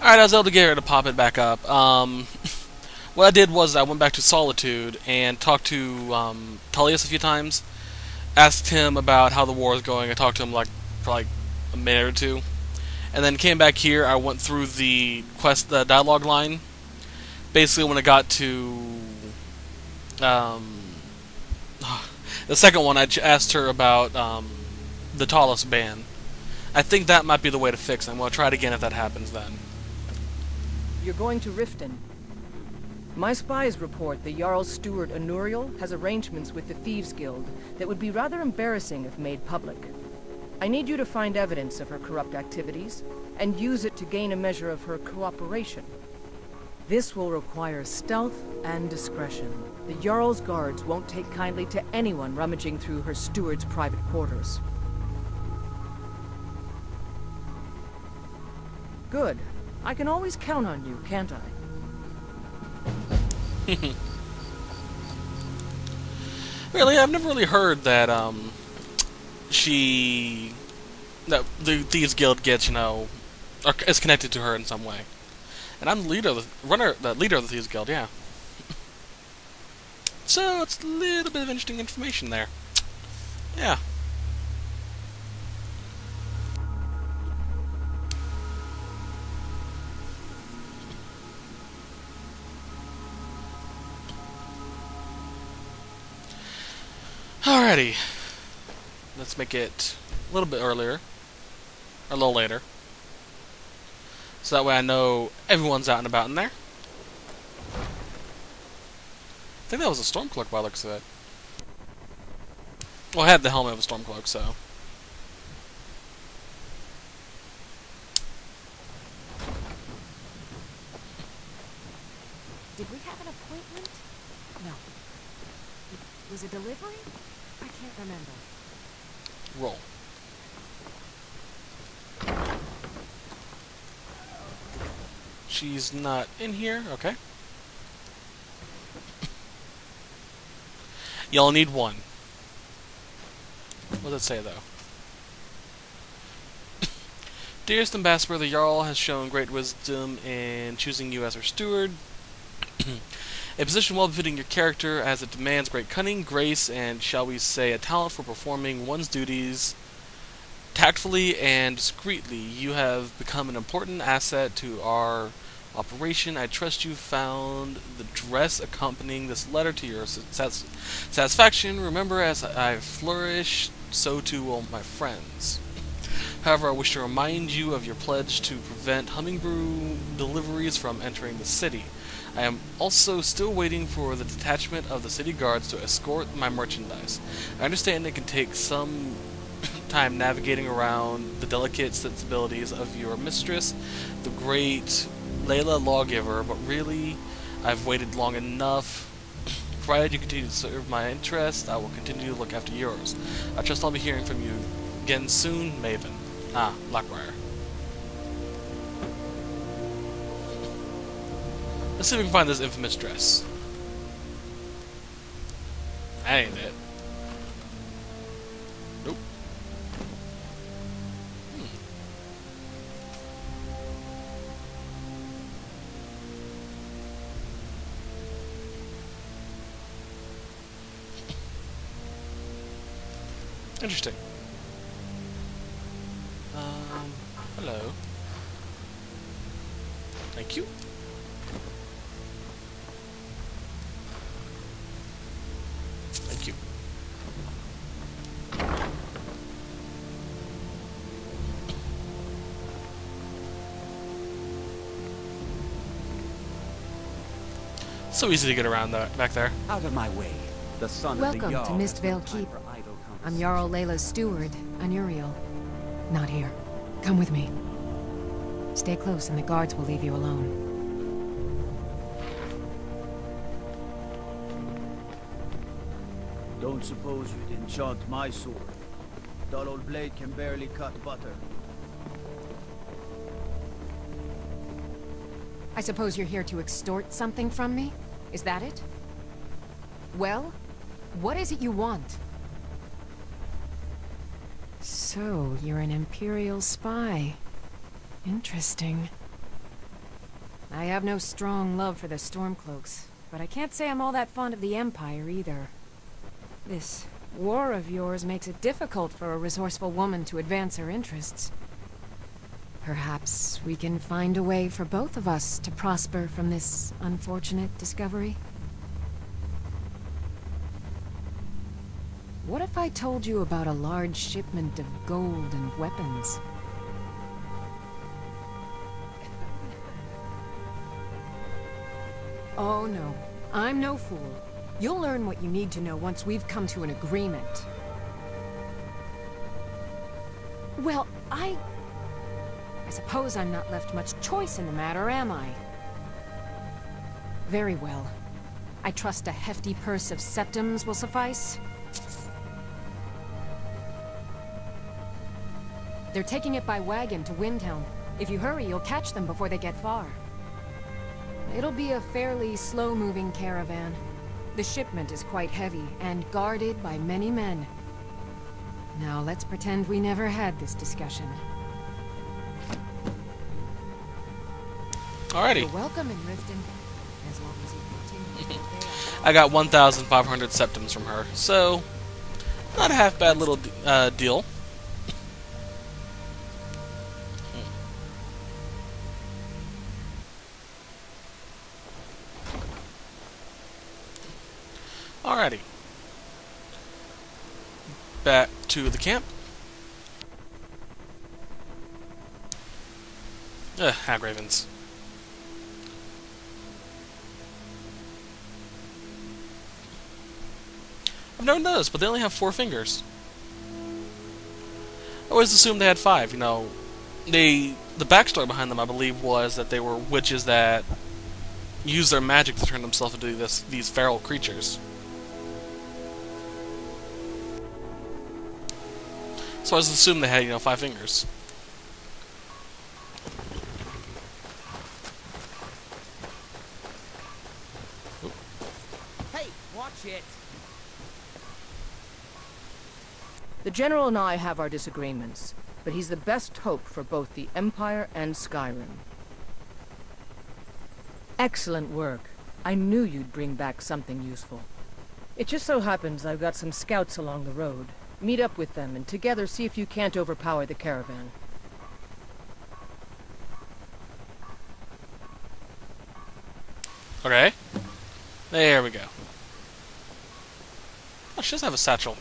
Alright, I was able to get her to pop it back up. What I did was I went back to Solitude and talked to Tullius a few times. Asked him about how the war is going. I talked to him for like a minute or two. And then came back here. I went through the dialogue line. Basically, when I got to the second one, I asked her about the tallest ban. I think that might be the way to fix it. I'm going to try it again if that happens then. You're going to Riften. My spies report the Jarl's steward Anuriel has arrangements with the Thieves Guild that would be rather embarrassing if made public. I need you to find evidence of her corrupt activities and use it to gain a measure of her cooperation. This will require stealth and discretion. The Jarl's guards won't take kindly to anyone rummaging through her steward's private quarters. Good. I can always count on you, can't I? Really, I've never really heard that that the Thieves Guild gets, or is connected to her in some way. And I'm the leader of the leader of the Thieves Guild, yeah. So it's a little bit of interesting information there. Yeah. Alrighty. Let's make it a little bit earlier. Or a little later. So that way I know everyone's out and about in there. I think that was a Stormcloak by the looks of it. Well, I had the helmet of a Stormcloak, so. Did we have an appointment? No. Was it delivery? I can't remember. Roll. She's not in here. Okay. Y'all need one. What does it say, though? Dearest Ambassador, the Jarl has shown great wisdom in choosing you as her steward. A position well befitting your character, as it demands great cunning, grace, and, shall we say, a talent for performing one's duties tactfully and discreetly. You have become an important asset to our operation. I trust you found the dress accompanying this letter to your satisfaction. Remember, as I flourish, so too will my friends. However, I wish to remind you of your pledge to prevent hummingbrew deliveries from entering the city. I am also still waiting for the detachment of the city guards to escort my merchandise. I understand it can take some time navigating around the delicate sensibilities of your mistress, the great Layla Lawgiver, but really, I've waited long enough. Provided you continue to serve my interests, I will continue to look after yours. I trust I'll be hearing from you again soon, Maven. Ah, Lockbriar. Let's see if we can find this infamous dress. That ain't it. Nope. Interesting. Hello. Thank you. Thank you. So easy to get around back there. Out of my way. The son Welcome of the to Jarl Mistvale has no time Keep. for idle I'm Jarl Layla's steward, Anuriel. Not here. Come with me. Stay close and the guards will leave you alone. Don't suppose you'd enchant my sword. Dull old blade can barely cut butter. I suppose you're here to extort something from me? Is that it? Well, what is it you want? So, you're an Imperial spy. Interesting. I have no strong love for the Stormcloaks, but I can't say I'm all that fond of the Empire either. This war of yours makes it difficult for a resourceful woman to advance her interests. Perhaps we can find a way for both of us to prosper from this unfortunate discovery? What if I told you about a large shipment of gold and weapons? Oh no, I'm no fool. You'll learn what you need to know once we've come to an agreement. Well, I suppose I'm not left much choice in the matter, am I? Very well. I trust a hefty purse of septums will suffice. They're taking it by wagon to Windhelm. If you hurry, you'll catch them before they get far. It'll be a fairly slow-moving caravan. The shipment is quite heavy, and guarded by many men. Now let's pretend we never had this discussion. Alrighty. You're welcome in Riften, as long as you continue to obey our I got 1,500 septums from her, so not a half bad little deal. Alrighty. Back to the camp. Hag ravens. I've never noticed, but they only have 4 fingers. I always assumed they had 5, you know. The backstory behind them, I believe, was that they were witches that used their magic to turn themselves into these feral creatures. So I just assumed they had, you know, 5 fingers. Oop. Hey, watch it! The General and I have our disagreements, but he's the best hope for both the Empire and Skyrim. Excellent work. I knew you'd bring back something useful. It just so happens I've got some scouts along the road. Meet up with them, and together see if you can't overpower the caravan. Okay. There we go. Oh, she does have a satchel.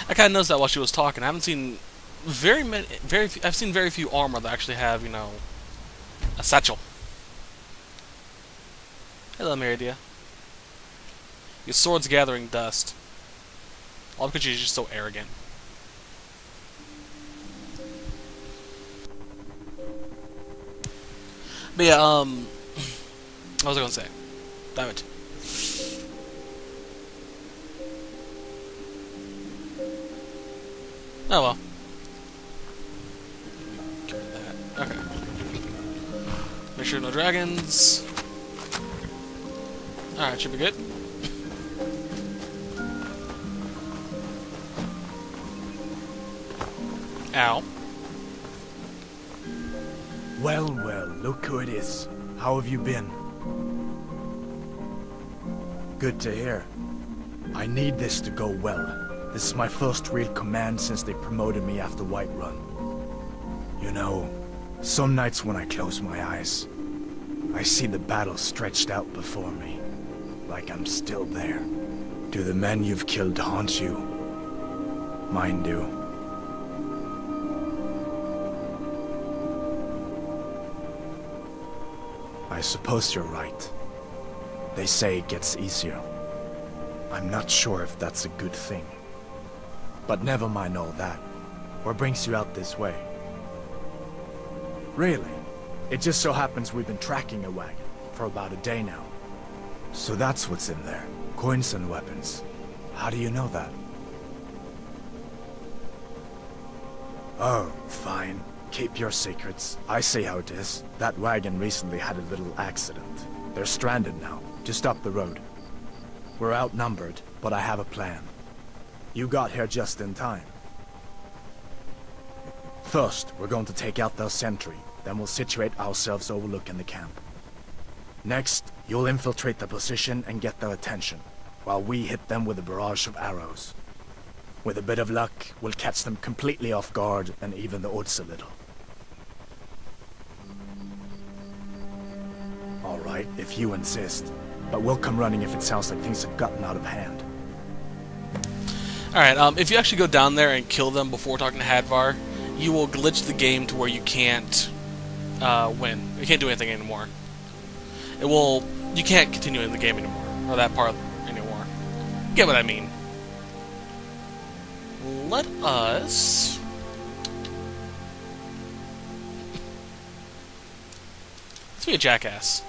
I kind of noticed that while she was talking. I haven't seen I've seen very few armor that actually have, you know, a satchel. Hello, Meridia. Your sword's gathering dust. All because she's just so arrogant. But yeah, what was I gonna say? Damn it. Oh well. Get rid of that. Okay. Make sure no dragons. Alright, should be good. Ow. Well, well, look who it is. How have you been? Good to hear. I need this to go well. This is my first real command since they promoted me after Whiterun. You know, some nights when I close my eyes, I see the battle stretched out before me, like I'm still there. Do the men you've killed haunt you? Mine do. I suppose you're right. They say it gets easier. I'm not sure if that's a good thing. But never mind all that. What brings you out this way? Really? It just so happens we've been tracking a wagon for about a day now. So that's what's in there. Coins and weapons. How do you know that? Oh, fine. Keep your secrets. I see how it is. That wagon recently had a little accident. They're stranded now, just up the road. We're outnumbered, but I have a plan. You got here just in time. First, we're going to take out their sentry. Then we'll situate ourselves overlooking the camp. Next, you'll infiltrate the position and get their attention, while we hit them with a barrage of arrows. With a bit of luck, we'll catch them completely off guard and even the odds a little. Alright, if you insist. But we'll come running if it sounds like things have gotten out of hand. Alright, if you actually go down there and kill them before talking to Hadvar, you will glitch the game to where you can't win. You can't do anything anymore. You can't continue in the game anymore, or that part anymore. Get what I mean. Let us... Let's be a jackass.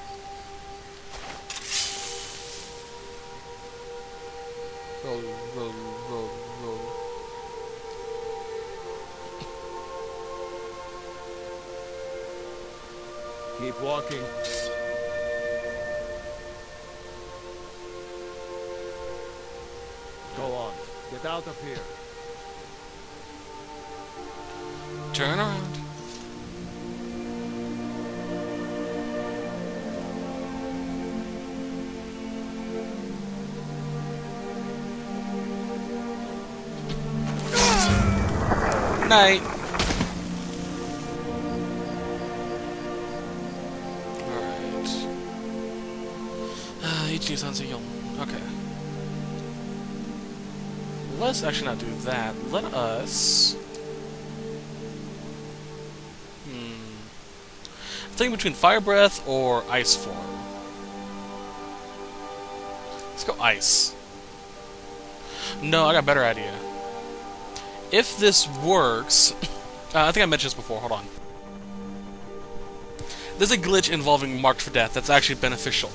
Roll, roll, roll, roll. Keep walking. Go on. Get out of here. Turn around. Night. Alright. Ichi Sanseyon. Okay. Let's actually not do that. Let us... Thing between Fire Breath or Ice Form. Let's go Ice. No, I got a better idea. If this works... I think I mentioned this before, hold on. There's a glitch involving Marked for Death that's actually beneficial.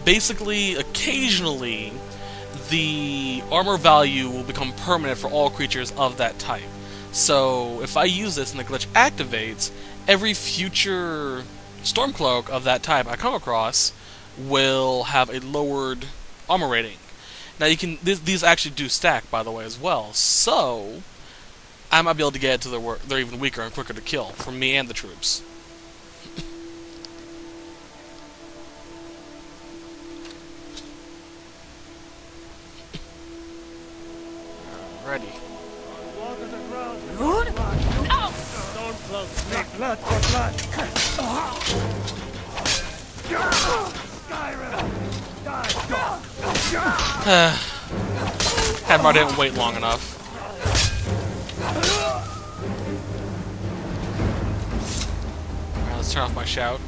Basically, occasionally, the armor value will become permanent for all creatures of that type. So, if I use this and the glitch activates, every future Stormcloak of that type I come across will have a lowered armor rating. Now, you can these actually do stack, by the way, as well. So, I might be able to get it to they're even weaker and quicker to kill for me and the troops. Alrighty. Blood for blood. Hadvar didn't wait long enough. Alright, let's turn off my shout.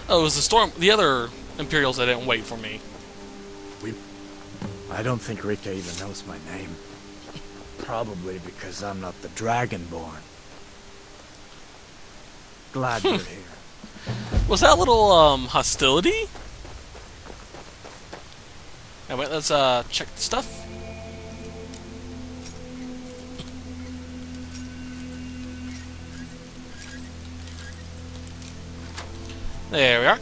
Oh, it was the storm. The other Imperials that didn't wait for me. I don't think Rika even knows my name. Probably because I'm not the Dragonborn. Glad you're here. Was that a little, hostility? Anyway, let's, check the stuff. There we are.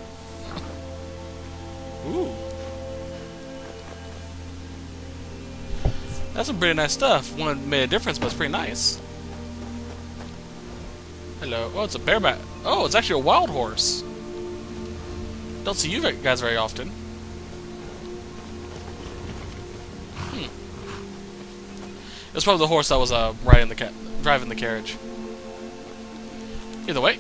Ooh. That's some pretty nice stuff. One made a difference, but it's pretty nice. Hello. Oh, it's a bareback. Oh, it's actually a wild horse. Don't see you guys very often. It's probably the horse that was driving the carriage. Either way.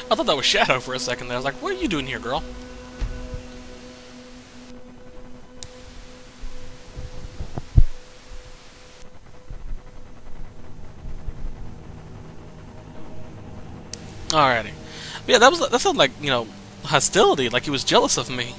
I thought that was Shadow for a second there. I was like, what are you doing here, girl? Alrighty. But yeah, that sounded like, you know, hostility, like he was jealous of me.